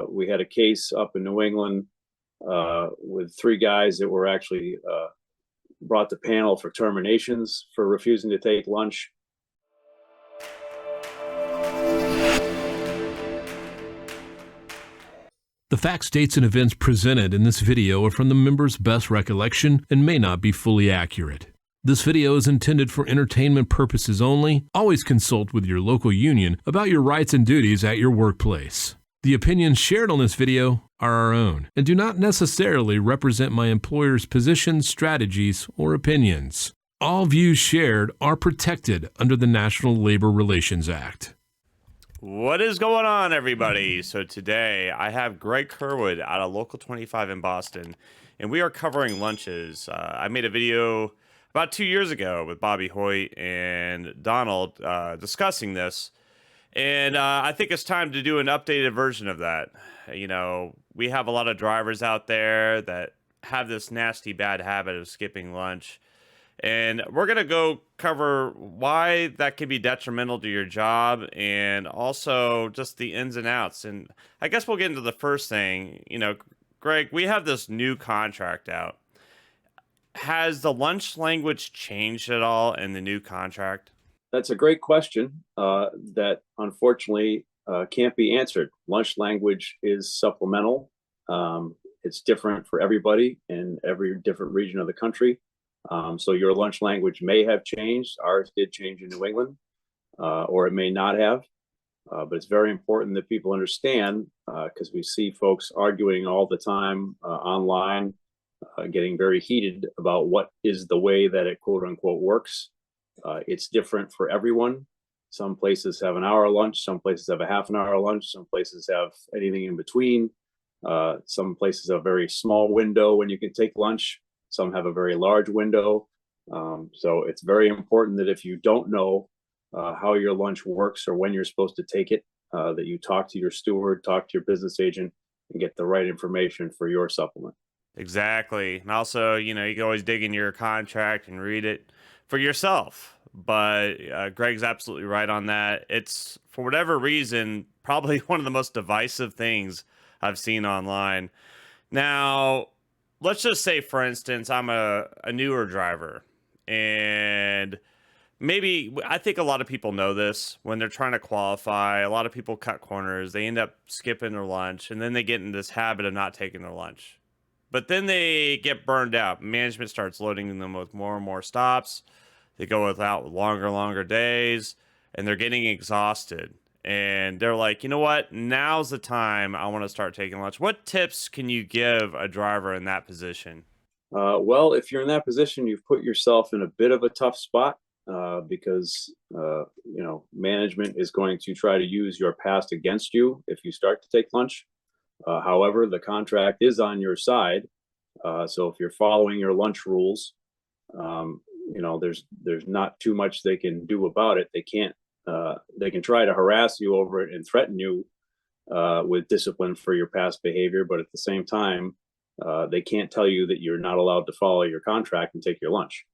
We had a case up in New England with three guys that were actually brought to panel for terminations for refusing to take lunch. The facts, dates, and events presented in this video are from the member's best recollection and may not be fully accurate. This video is intended for entertainment purposes only. Always consult with your local union about your rights and duties at your workplace. The opinions shared on this video are our own and do not necessarily represent my employer's positions, strategies, or opinions. All views shared are protected under the National Labor Relations Act. What is going on, everybody? So today I have Greg Kerwood out of Local 25 in Boston, and we are covering lunches. I made a video about 2 years ago with Bobby Hoyt and Donald discussing this, and I think it's time to do an updated version of that. You know, we have a lot of drivers out there that have this nasty bad habit of skipping lunch. And we're going to go cover why that can be detrimental to your job and also just the ins and outs. And I guess we'll get into the first thing. You know, Greg, we have this new contract out. Has the lunch language changed at all in the new contract? That's a great question that unfortunately can't be answered. Lunch language is supplemental. It's different for everybody in every different region of the country. So your lunch language may have changed. Ours did change in New England, or it may not have. But it's very important that people understand, because we see folks arguing all the time online, getting very heated about what is the way that it quote unquote works. It's different for everyone. Some places have an hour lunch. Some places have a half an hour lunch. Some places have anything in between. Some places have a very small window when you can take lunch. Some have a very large window. So it's very important that if you don't know how your lunch works or when you're supposed to take it, that you talk to your steward, talk to your business agent, and get the right information for your supplement. Exactly. And also, you know, you can always dig in your contract and read it for yourself. But Greg's absolutely right on that. It's, for whatever reason, probably one of the most divisive things I've seen online. Now, let's just say, for instance, I'm a newer driver, and maybe I think a lot of people know this when they're trying to qualify. A lot of people cut corners. They end up skipping their lunch, and then they get in this habit of not taking their lunch. But then they get burned out. Management starts loading them with more and more stops. They go without longer and longer days, and they're getting exhausted. And they're like, you know what? Now's the time I want to start taking lunch. What tips can you give a driver in that position? Well, if you're in that position, you've put yourself in a bit of a tough spot because you know, management is going to try to use your past against you if you start to take lunch. However, the contract is on your side, so if you're following your lunch rules, you know, there's not too much they can do about it. They can't. They can try to harass you over it and threaten you with discipline for your past behavior, but at the same time, they can't tell you that you're not allowed to follow your contract and take your lunch.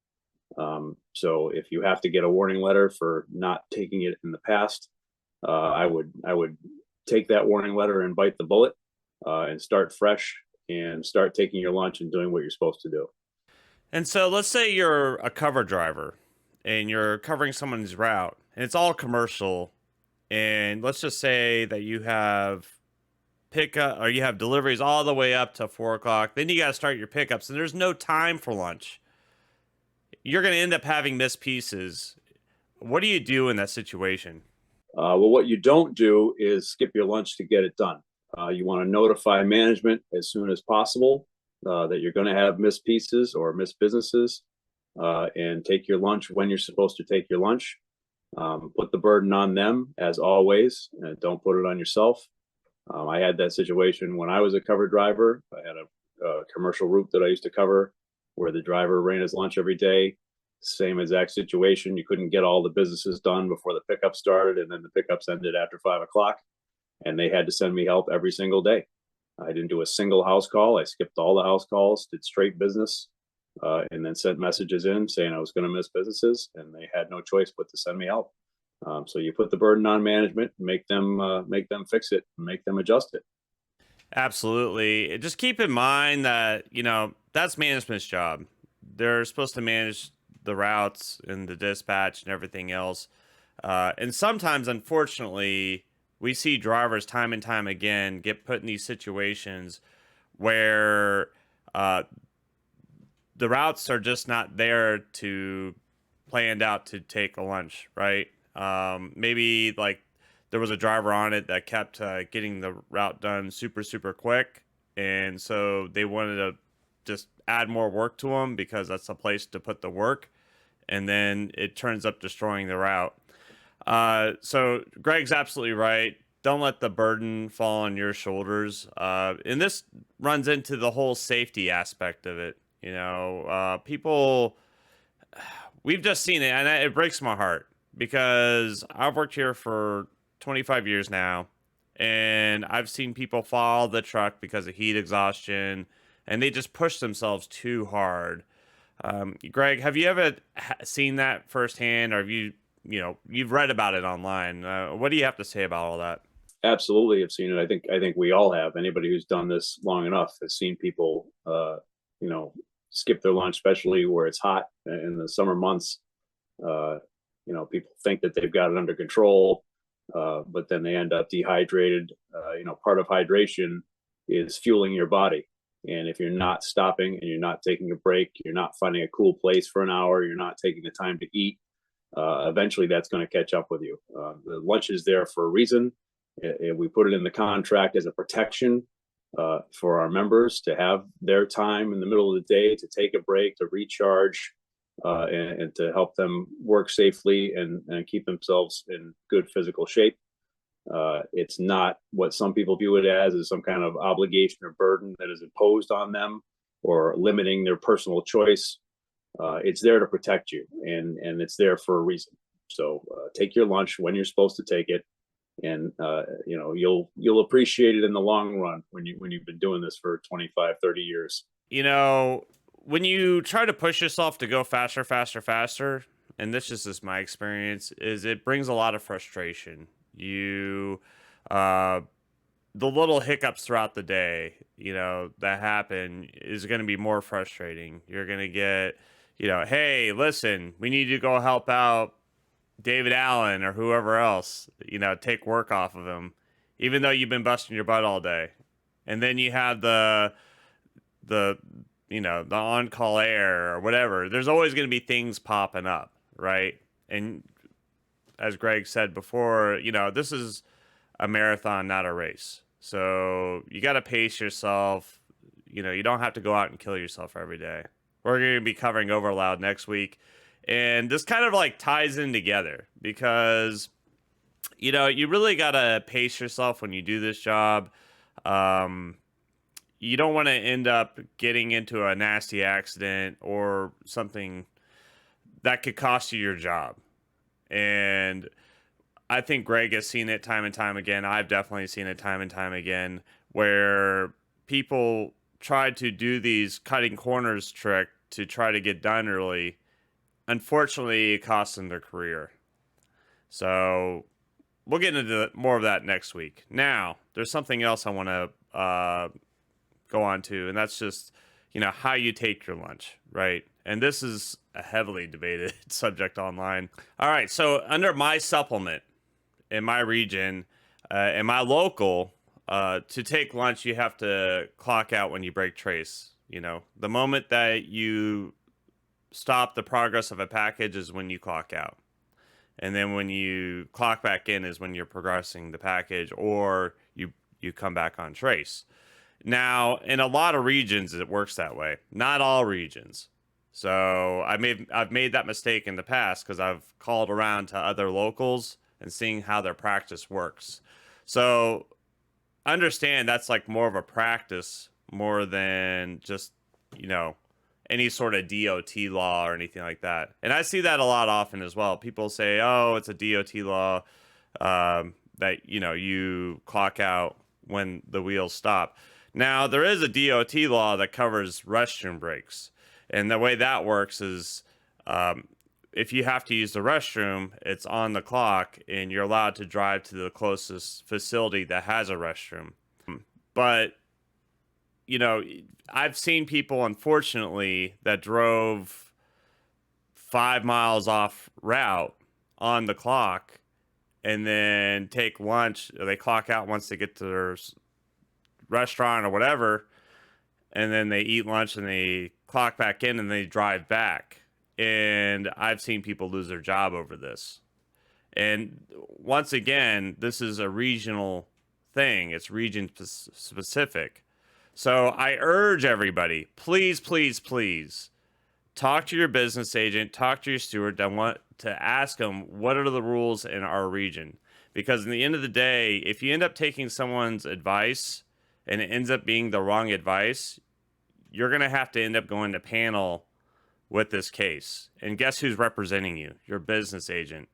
So if you have to get a warning letter for not taking it in the past, I would take that warning letter and bite the bullet and start fresh and start taking your lunch and doing what you're supposed to do. And so let's say you're a cover driver and you're covering someone's route, and it's all commercial, and let's just say that you have pickup or you have deliveries all the way up to 4 o'clock. Then you got to start your pickups, and there's no time for lunch. You're going to end up having missed pieces. What do you do in that situation? Well, what you don't do is skip your lunch to get it done. You want to notify management as soon as possible that you're going to have missed pieces or missed businesses, and take your lunch when you're supposed to take your lunch. Put the burden on them as always, and don't put it on yourself. I had that situation when I was a cover driver. I had a commercial route that I used to cover where the driver ran his lunch every day. Same exact situation. You couldn't get all the businesses done before the pickup started, and then the pickups ended after 5 o'clock, and they had to send me help every single day. I didn't do a single house call. I skipped all the house calls, did straight business, and then sent messages in saying I was going to miss businesses, and they had no choice but to send me help. So you put the burden on management, make them fix it, make them adjust it. Absolutely. Just keep in mind that, that's management's job. They're supposed to manage the routes and the dispatch and everything else. And sometimes, unfortunately, we see drivers time and time again get put in these situations where uh, the routes are just not there to planned out to take a lunch, right? Maybe like there was a driver on it that kept getting the route done super, super quick. And so they wanted to just add more work to them because that's the place to put the work. And then it turns up destroying the route. So Greg's absolutely right. Don't let the burden fall on your shoulders. And this runs into the whole safety aspect of it. People, we've just seen it, and it breaks my heart because I've worked here for 25 years now, and I've seen people fall the truck because of heat exhaustion, and they just push themselves too hard. Greg, have you ever seen that firsthand, or have you've read about it online? What do you have to say about all that? Absolutely, have seen it. I think we all have. Anybody who's done this long enough has seen people, you know, skip their lunch, especially where it's hot in the summer months. Uh, people think that they've got it under control, but then they end up dehydrated. Part of hydration is fueling your body. And if you're not stopping and you're not taking a break, you're not finding a cool place for an hour, you're not taking the time to eat, eventually that's going to catch up with you. The lunch is there for a reason. We put it in the contract as a protection for our members to have their time in the middle of the day to take a break, to recharge, and to help them work safely and keep themselves in good physical shape. It's not what some people view it as some kind of obligation or burden that is imposed on them or limiting their personal choice. It's there to protect you, and it's there for a reason. So take your lunch when you're supposed to take it, and you'll appreciate it in the long run when you've been doing this for 25, 30 years. When you try to push yourself to go faster, faster, faster, and this just is my experience, is it brings a lot of frustration. Uh, the little hiccups throughout the day, that happen is going to be more frustrating. You're going to get, hey, listen, we need to go help out David Allen or whoever else, take work off of him, even though you've been busting your butt all day. And then you have the the on-call air or whatever. There's always going to be things popping up, right? And as Greg said before, this is a marathon, not a race. So you got to pace yourself. You don't have to go out and kill yourself every day. We're going to be covering overloud next week. And this kind of like ties in together because, you really got to pace yourself when you do this job. You don't want to end up getting into a nasty accident or something that could cost you your job. And I think Greg has seen it time and time again. I've definitely seen it time and time again where people try to do these cutting corners trick to try to get done early. Unfortunately, it costs them their career. So we'll get into more of that next week. Now, there's something else I want to go on to, and that's just, how you take your lunch, right? And this is a heavily debated subject online. All right, so under my supplement in my region, in my local, to take lunch, you have to clock out when you break trace. The moment that you stop the progress of a package is when you clock out. And then when you clock back in is when you're progressing the package or you come back on trace. Now, in a lot of regions, it works that way. Not all regions. So I've made that mistake in the past because I've called around to other locals and seeing how their practice works. So understand that's like more of a practice more than just, any sort of DOT law or anything like that. And I see that a lot often as well. People say, oh, it's a DOT law that, you clock out when the wheels stop. Now, there is a DOT law that covers restroom breaks. And the way that works is if you have to use the restroom, it's on the clock and you're allowed to drive to the closest facility that has a restroom. But, you know, I've seen people, unfortunately, that drove 5 miles off route on the clock and then take lunch. They clock out once they get to their restaurant or whatever, and then they eat lunch and they clock back in and they drive back. And I've seen people lose their job over this. And once again, this is a regional thing. It's region specific. So I urge everybody, please, please, please talk to your business agent, talk to your steward. I want to ask them, what are the rules in our region? Because in the end of the day, if you end up taking someone's advice and it ends up being the wrong advice, you're going to have to end up going to panel with this case. And guess who's representing you? Your business agent.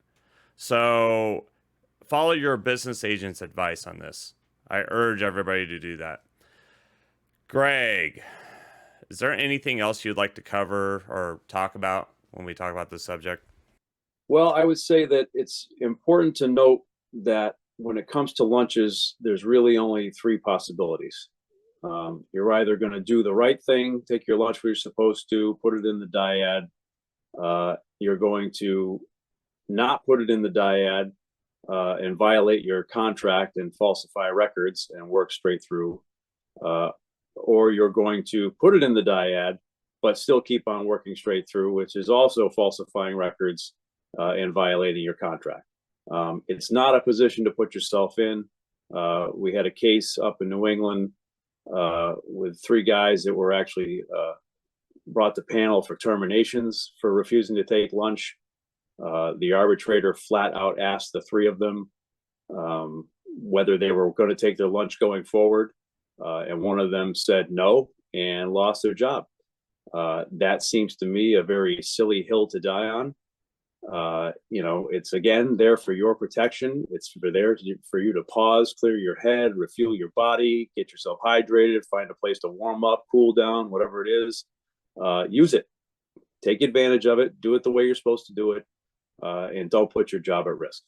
So follow your business agent's advice on this. I urge everybody to do that. Greg, is there anything else you'd like to cover or talk about when we talk about this subject? Well, I would say that it's important to note that when it comes to lunches, there's really only three possibilities. You're either going to do the right thing, take your lunch where you're supposed to, put it in the dyad. You're going to not put it in the dyad and violate your contract and falsify records and work straight through. Or you're going to put it in the dyad, but still keep on working straight through, which is also falsifying records and violating your contract. It's not a position to put yourself in. We had a case up in New England with three guys that were actually brought to panel for terminations for refusing to take lunch. The arbitrator flat out asked the three of them whether they were going to take their lunch going forward. And one of them said no and lost their job. That seems to me a very silly hill to die on. It's again there for your protection. It's for you to pause, clear your head, refuel your body, get yourself hydrated, find a place to warm up, cool down, whatever it is. Use it. Take advantage of it. Do it the way you're supposed to do it. And don't put your job at risk.